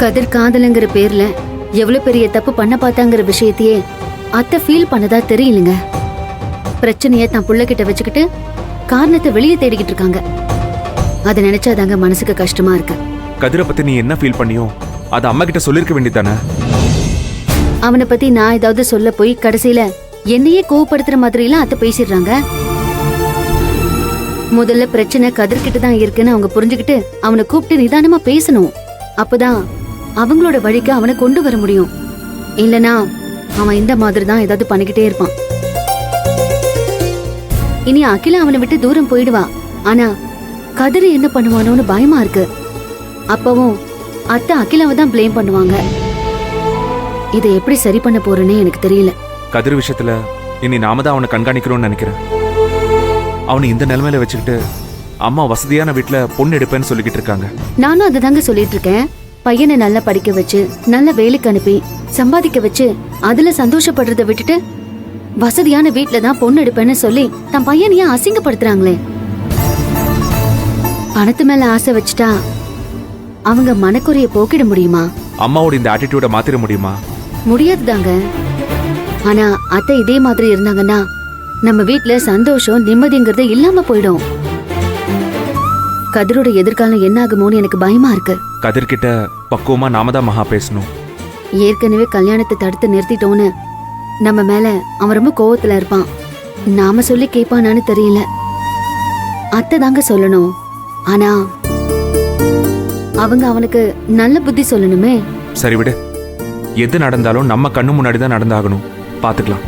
கதிர் காதலுங்கிற பேர்ல எவ்வளவு பெரிய தப்பு பண்ண பார்த்தாங்கிற விஷயத்தையே அத்தை ஃபீல் பண்ணதா தெரியலங்க. பிரச்சனைய தான் புள்ள கிட்ட வச்சுக்கிட்டு காரணத்தை வெளியே தேடிக்கிட்டு இருக்காங்க. அதை நினைச்சாதாங்க மனசுக்கு கஷ்டமா இருக்கு. கதிரை பத்தி நீ என்ன ஃபீல் பண்ணியோ அதை அம்மா கிட்ட சொல்லிருக்க வேண்டியதானே? அவனை பத்தி நான் ஏதாவது சொல்ல போய் கடைசியில என்னையே கோவப்படுத்துற மாதிரி எல்லாம் அத்தை பேசிடுறாங்க. முதல்ல பிரச்சனை கதிர்கிட்ட தான் இருக்குன்னு அவங்க புரிஞ்சுக்கிட்டு அவனை கூப்பிட்டு நிதானமா பேசணும். அப்பதான் அவங்களோட வழிக்கு அவனை கொண்டு வர முடியும். இல்லனா அவன் இந்த மாதிரி தான் ஏதாவது பண்ணிக்கிட்டே இருப்பான். இனி அகிலா அவனை விட்டு தூரம் போயிடுவா. ஆனா கதிர் என்ன பண்ணுவானோன்னு பயமா இருக்கு. அப்பவும் அத்தை அகிலாவை தான் பிளேம் பண்ணுவாங்க. இதை எப்படி சரி பண்ண போறேன்னு எனக்கு தெரியல. கதிர் விஷயத்துல இனி நாம தான் அவனை கண்காணிக்கிறோம்னு நினைக்கிறேன். அவனை இந்த நிலைமையில வச்சுக்கிட்டு அம்மா வசதியான வீட்டுல பொண்ணு எடுப்பேன்னு சொல்லிக்கிட்டு இருக்காங்க. நானும் அதை தாங்க சொல்லிட்டு இருக்கேன். பையனை நல்லா படிக்க வச்சு நல்ல வேலைக்கு அனுப்பி சம்பாதிக்க வச்சு அதுல சந்தோஷப்படுறத விட்டுட்டு வசதியான வீட்டுல தான் பொண்ணு எடுப்பேன்னு சொல்லி தன் பையனையே அசிங்கப்படுத்துறாங்களே. பணத்து மேல ஆசை வச்சுட்டா அவங்க மனக்குறைய போக்கிட முடியுமா? அம்மாவோட இந்த ஆட்டிடியூட மாத்திர முடியுமா? முடியாதுதாங்க. ஆனா அத்தை இதே மாதிரி இருந்தாங்கன்னா நம்ம வீட்டுல சந்தோஷம் நிம்மதிங்கிறது இல்லாம போயிடும். கதிரோட எதிர்காலம் என்ன ஆகுமோன்னு எனக்கு பயமா இருக்கு. கதிர்கிட்ட பக்குவமா நாம தான் மகா பேசணும். ஏற்கனவே கல்யாணத்தை தடுத்து நிறுத்திட்டோன்னு நம்ம மேல அவன் ரொம்ப கோவத்துல இருப்பான். நாம சொல்லி கேட்பானான்னு தெரியல. அத்தை தாங்க சொல்லணும். ஆனா அவங்க அவனுக்கு நல்ல புத்தி சொல்லணுமே. சரி விடு, எது நடந்தாலும் நம்ம கண்ணு முன்னாடி தான் நடந்தாகணும். பாத்துக்கலாம்.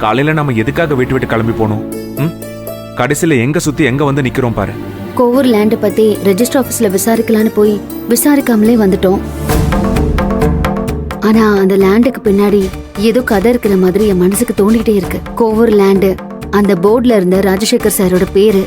காலையில நம்ம எதுக்காக வீட்டு விட்டு கிளம்பி போனோம்? கடைசியில எங்க சுத்தி எங்க வந்து நிக்கிறோம் பாரு. கோவூர் லேண்ட் பத்தி ரெஜிஸ்டர் ஆபீஸ்ல விசாரிக்கலான்னு போய் விசாரிக்காமலே வந்துட்டோம். ஆனா அந்த லேண்டுக்கு பின்னாடி ஏதோ கதை இருக்கிற மாதிரி என் மனசுக்கு தோண்டிக்கிட்டே இருக்கு. கோவூர் லேண்டு அந்த போர்ட்ல இருந்த ராஜசேகர் சாரோட பேரு.